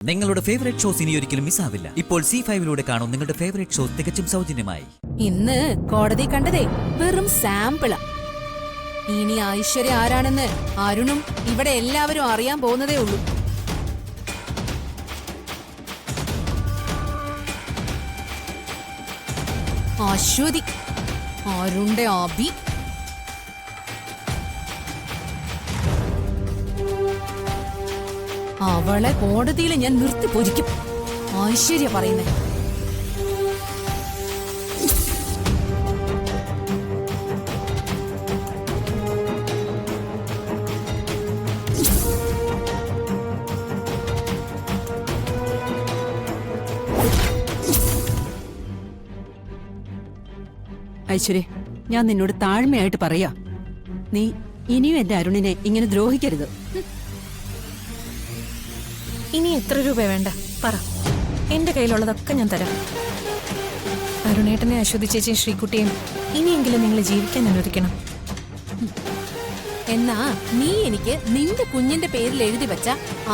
നിങ്ങളുടെ favourite shows ഇനി ഒരിക്കലും മിസ്സാവില്ല. ഇപ്പോൾ C5 കാണും നിങ്ങളുടെ ഫേവറേറ്റ് ഷോസ് തികച്ചും സൗജന്യമായി. ഇന്ന് കോടതി കണ്ടതേ വെറും സാമ്പിളാ. ഇനി ഐശ്വര്യ ആരാണെന്ന് അരുണും ഇവിടെ എല്ലാവരും അറിയാൻ പോകുന്നതേ ഉള്ളൂ. അശ്വതി, അരുണിന്റെ അബി, അവളെ കോടതിയിൽ ഞാൻ നിർത്തി പൊരിക്കും. ഐശ്വര്യ പറയുന്നേ. ഐശ്വര്യ, ഞാൻ നിന്നോട് താഴ്മയായിട്ട് പറയാ, നീ ഇനിയും എന്റെ അരുണിനെ ഇങ്ങനെ ദ്രോഹിക്കരുത്. ഇനി എത്ര രൂപ വേണ്ട പറ, എന്റെ കയ്യിലുള്ളതൊക്കെ ഞാൻ തരാം. അരുണേട്ടനെ, അശ്വതി ചേച്ചിയും ശ്രീകുട്ടിയും ഇനിയെങ്കിലും നിങ്ങൾ ജീവിക്കാൻ അനുവദിക്കണം. എന്നാ നീ എനിക്ക് നിന്റെ കുഞ്ഞിന്റെ പേരിൽ എഴുതി വെച്ച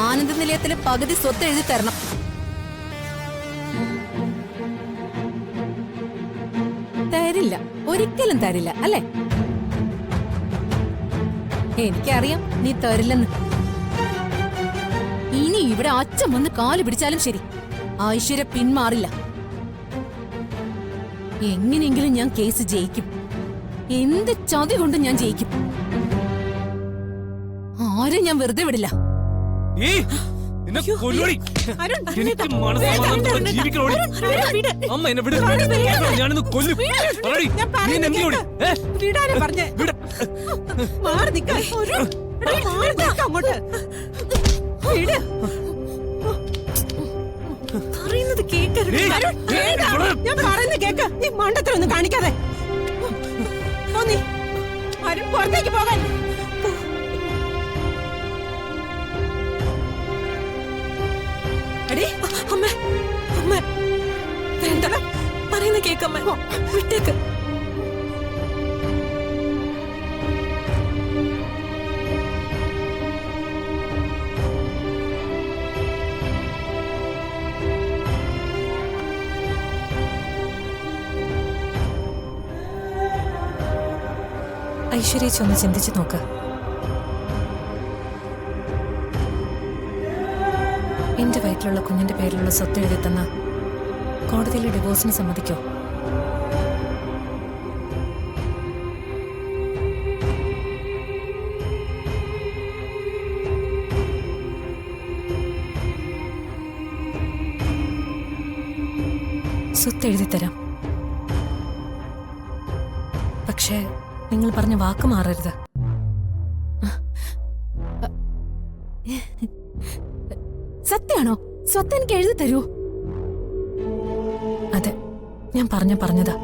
ആനന്ദ നിലയത്തിലെ പകുതി സ്വത്ത് എഴുതി തരണം. തരില്ല, ഒരിക്കലും തരില്ല അല്ലേ? എനിക്കറിയാം നീ തരില്ലെന്ന്. ഇനി ഇവിടെ അച്ഛൻ വന്ന് കാല് പിടിച്ചാലും ശരി, ഐശ്വര്യ പിന്മാറില്ല. എങ്ങനെയെങ്കിലും ഞാൻ കേസ് ജയിക്കും. എന്ത് ചതി കൊണ്ട് ഞാൻ ജയിക്കും. ആരും ഞാൻ വെറുതെ വിടില്ല. പറയുന്നത് കേക്കരുത്. ഞാൻ പറയുന്നത് കേക്ക്. നീ മണ്ടത്തിലൊന്നും കാണിക്കാതെ പുറത്തേക്ക് പോകാൻ. അമ്മ, അമ്മ വേണ്ട, പറയുന്ന കേക്കമ്മ, വിട്ടേക്ക്. ഐശ്വര്യ ഒന്ന് ചിന്തിച്ചു നോക്ക്. എന്റെ വയറ്റിലുള്ള കുഞ്ഞിന്റെ പേരിലുള്ള സ്വത്ത് എഴുതി തന്ന കോടതിയിലെ ഡിവോഴ്സിന് സമ്മതിക്കോ? സ്വത്ത് എഴുതി തരാം, പക്ഷേ നിങ്ങൾ പറഞ്ഞ വാക്ക് മാറരുത്. സത്യാണോ? സ്വത്ത് എനിക്ക് എഴുതി തരൂ. അതെ, ഞാൻ പറഞ്ഞതാ.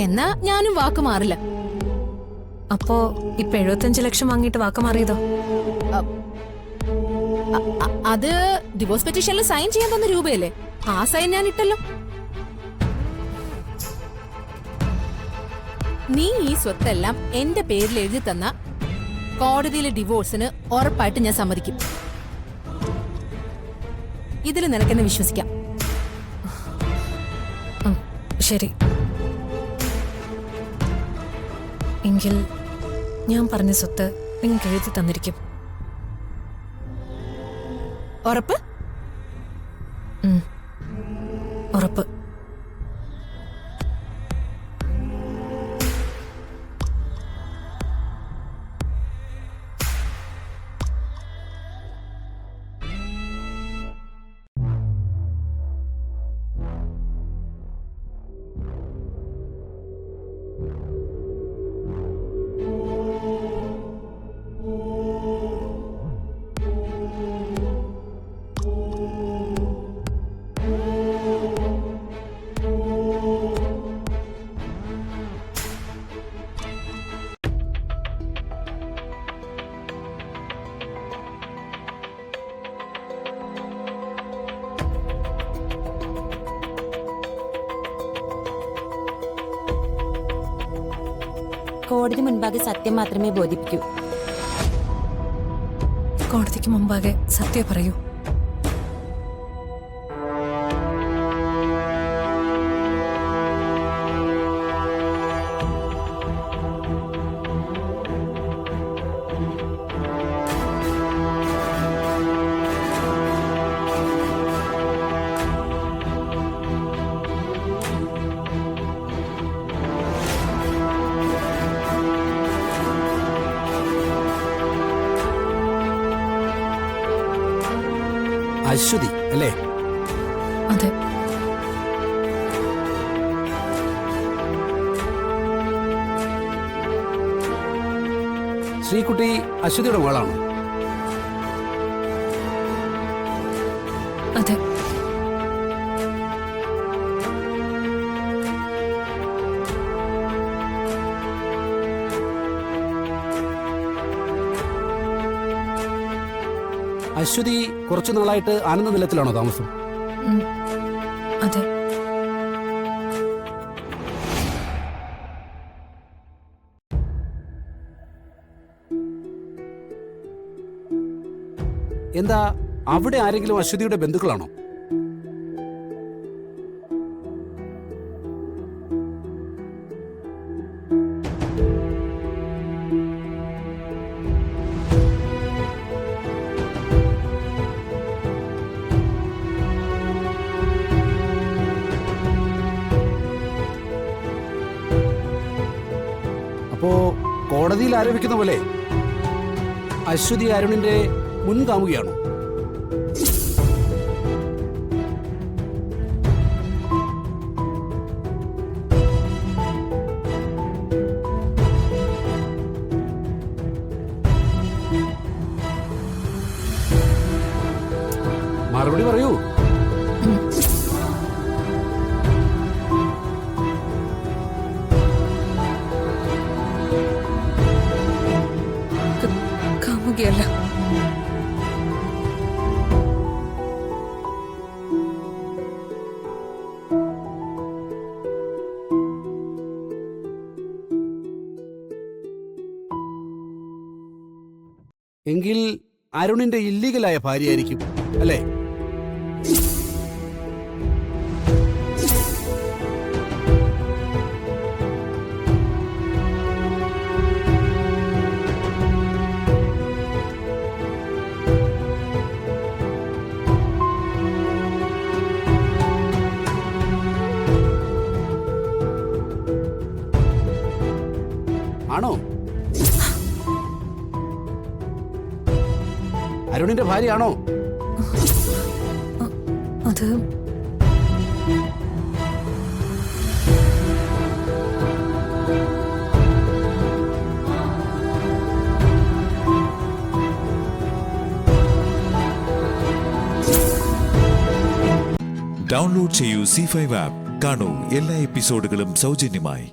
എന്നാ ഞാനും വാക്ക് മാറില്ല. അപ്പോ ഇപ്പൊ 75 ലക്ഷം വാങ്ങിയിട്ട് വാക്ക് മാറിയതോ? അത് ഡിവോഴ്സ് പെറ്റീഷനിൽ സൈൻ ചെയ്യാൻ തന്ന രൂപയല്ലേ? ആ സൈൻ ഞാൻ ഇട്ടല്ലോ. നീ ഈ സ്വത്തെല്ലാം എന്റെ പേരിൽ എഴുതി തന്ന കോടതിയിലെ ഡിവോഴ്സിന് ഉറപ്പായിട്ട് ഞാൻ സമ്മതിക്കും. ഇതിൽ നിനക്കെന്നെ വിശ്വസിക്കാം. ശരി, എങ്കിൽ ഞാൻ പറഞ്ഞ സ്വത്ത് നിങ്ങൾക്ക് എഴുതി തന്നിരിക്കും. ഉറപ്പ്? ഉറപ്പ്. കോടതി മുൻപാകെ സത്യം മാത്രമേ ബോധിപ്പിക്കൂ. കോടതിക്ക് മുമ്പാകെ സത്യം പറയൂ. അശ്വതി അല്ലേ? അതെ. ശ്രീകുട്ടി അശ്വതിയുടെ മകളാണോ? അതെ. അശ്വതി കുറച്ചു നാളായിട്ട് ആനന്ദ നിലയത്തിലാണോ താമസം? അതെ. എന്താ അവിടെ ആരെങ്കിലും അശ്വതിയുടെ ബന്ധുക്കളാണോ? അപ്പോ കോടതിയിൽ ആരോപിക്കുന്ന പോലെ അശ്വതി അരുണിന്റെ മുൻകാമുകയാണോ? മറുപടി പറയൂ. കാമുകയല്ല. എങ്കിൽ അരുണിന്റെ ഇല്ലീഗലായ ഭാര്യയായിരിക്കും അല്ലേ? ആണോ? അരുണിന്റെ ഭാര്യയാണോ? അത് ഡൗൺലോഡ് ചെയ്യൂ C5 ആപ്പ്. കാണൂ എല്ലാ എപ്പിസോഡുകളും സൗജന്യമായി.